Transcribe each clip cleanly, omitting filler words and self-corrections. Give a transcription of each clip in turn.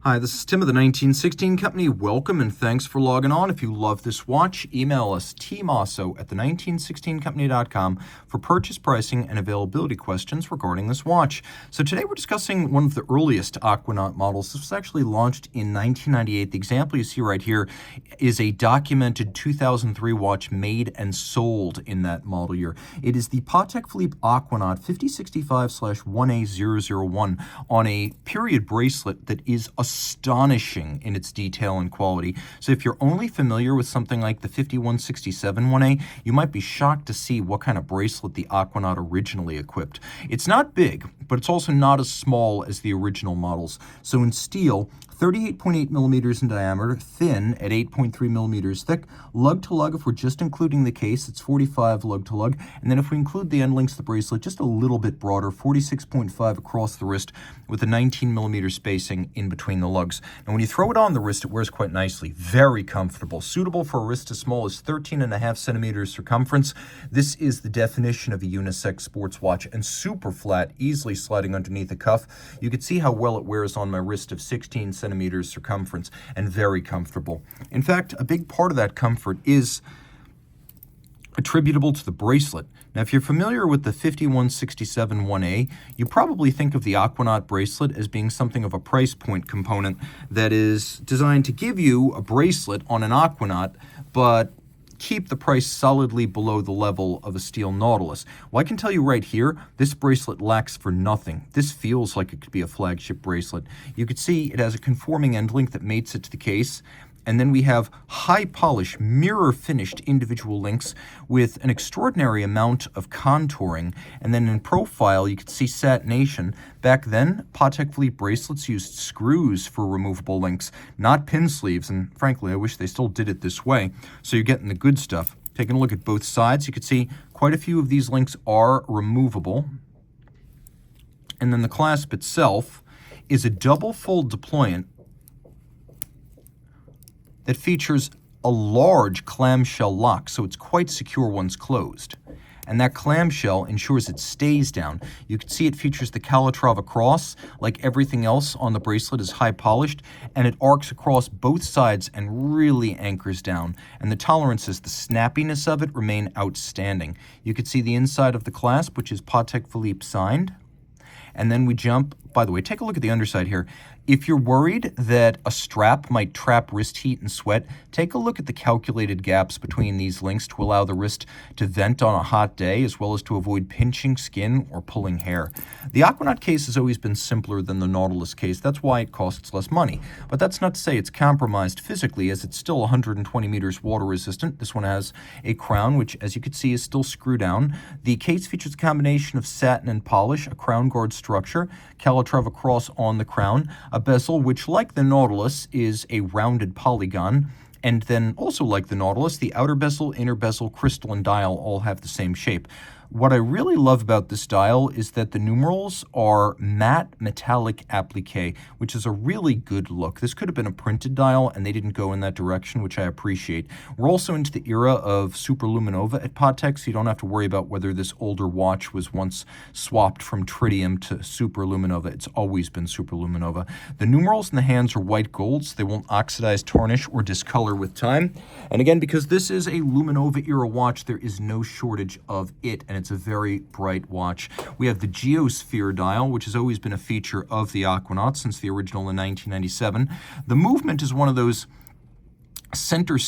Hi, this is Tim of the 1916 Company. Welcome and thanks for logging on. If you love this watch, email us Team Mosso at the1916company.com for purchase pricing and availability questions regarding this watch. So today we're discussing one of the earliest Aquanaut models. This was actually launched in 1998. The example you see right here is a documented 2003 watch made and sold in that model year. It is the Patek Philippe Aquanaut 5065/1A-001 on a period bracelet that is astonishing in its detail and quality. So if you're only familiar with something like the 5167 1A, you might be shocked to see what kind of bracelet the Aquanaut originally equipped. It's not big, but it's also not as small as the original models. So in steel, 38.8 millimeters in diameter, thin at 8.3 millimeters thick. Lug-to-lug, if we're just including the case, it's 45 lug-to-lug. And then if we include the end links of the bracelet, just a little bit broader, 46.5 across the wrist with a 19 millimeter spacing in between the lugs. And when you throw it on the wrist, it wears quite nicely. Very comfortable. Suitable for a wrist as small as 13.5 centimeters circumference. This is the definition of a unisex sports watch and super flat, easily sliding underneath the cuff. You can see how well it wears on my wrist of 16 centimeters circumference and very comfortable. In fact, a big part of that comfort is attributable to the bracelet. Now, if you're familiar with the 5167 1A, you probably think of the Aquanaut bracelet as being something of a price point component that is designed to give you a bracelet on an Aquanaut, but keep the price solidly below the level of a steel Nautilus. Well, I can tell you right here, this bracelet lacks for nothing. This feels like it could be a flagship bracelet. You could see it has a conforming end link that mates it to the case. And then we have high polish, mirror finished individual links with an extraordinary amount of contouring. And then in profile, you can see satination. Back then, Patek Philippe bracelets used screws for removable links, not pin sleeves. And frankly, I wish they still did it this way. So you're getting the good stuff. Taking a look at both sides, you can see quite a few of these links are removable. And then the clasp itself is a double fold deployant that features a large clamshell lock, so it's quite secure once closed. And that clamshell ensures it stays down. You can see it features the Calatrava cross. Like everything else on the bracelet is high polished, and it arcs across both sides and really anchors down. And the tolerances, the snappiness of it remain outstanding. You can see the inside of the clasp, which is Patek Philippe signed. And then we jump, by the way, take a look at the underside here. If you're worried that a strap might trap wrist heat and sweat, take a look at the calculated gaps between these links to allow the wrist to vent on a hot day, as well as to avoid pinching skin or pulling hair. The Aquanaut case has always been simpler than the Nautilus case. That's why it costs less money. But that's not to say it's compromised physically, as it's still 120 meters water resistant. This one has a crown, which, as you can see, is still screw down. The case features a combination of satin and polish, a crown guard structure, Calatrava cross on the crown, a bezel, which, like the Nautilus, is a rounded polygon, and then also like the Nautilus, the outer bezel, inner bezel, crystal, and dial all have the same shape. What I really love about this dial is that the numerals are matte metallic applique, which is a really good look. This could have been a printed dial, and they didn't go in that direction, which I appreciate. We're also into the era of superluminova at Patek, so you don't have to worry about whether this older watch was once swapped from tritium to superluminova. It's always been superluminova. The numerals in the hands are white gold, so they won't oxidize, tarnish, or discolor with time. And again, because this is a luminova era watch, there is no shortage of it, and it's a very bright watch. We have the Geosphere dial, which has always been a feature of the Aquanaut since the original in 1997. The movement is one of those center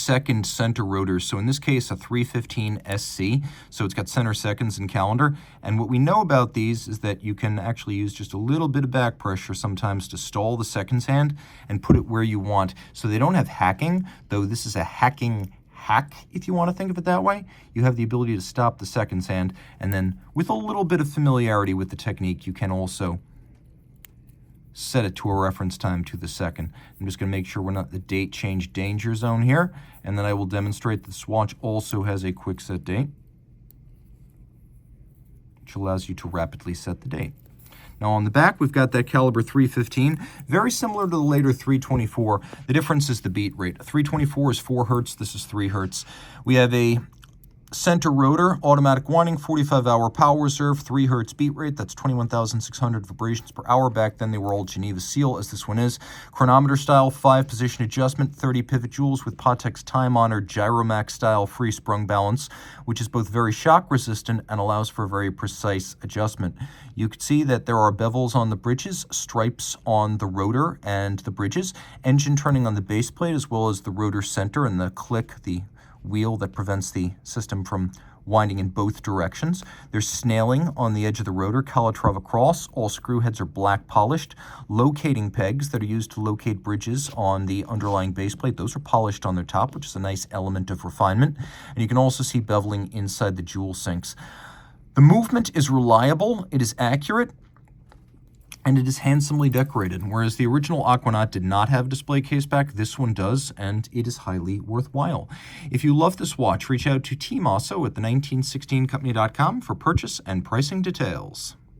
rotors. So in this case, a 315 SC. So it's got center seconds and calendar. And what we know about these is that you can actually use just a little bit of back pressure sometimes to stall the seconds hand and put it where you want. So they don't have hacking, though this is a hacking hack, if you want to think of it that way. You have the ability to stop the seconds hand, and then with a little bit of familiarity with the technique, you can also set it to a reference time to the second. I'm just going to make sure we're not the date change danger zone here, and then I will demonstrate that this watch also has a quick set date, which allows you to rapidly set the date. Now on the back, we've got that caliber 315, very similar to the later 324. The difference is the beat rate. 324 is 4 hertz, this is 3 hertz. We have a Center rotor, automatic winding, 45-hour power reserve, 3 hertz beat rate. That's 21,600 vibrations per hour. Back then, they were all Geneva seal, as this one is. Chronometer style, 5-position adjustment, 30 pivot jewels with Patek's time-honored Gyromax style free sprung balance, which is both very shock resistant and allows for a very precise adjustment. You can see that there are bevels on the bridges, stripes on the rotor and the bridges, engine turning on the base plate, as well as the rotor center and the click, the wheel that prevents the system from winding in both directions. There's snailing on the edge of the rotor, Calatrava cross. All screw heads are black polished. Locating pegs that are used to locate bridges on the underlying base plate, those are polished on their top, which is a nice element of refinement. And you can also see beveling inside the jewel sinks. The movement is reliable, it is accurate, and it is handsomely decorated. Whereas the original Aquanaut did not have a display case back, this one does, and it is highly worthwhile. If you love this watch, reach out to Team Mosso at the 1916company.com for purchase and pricing details.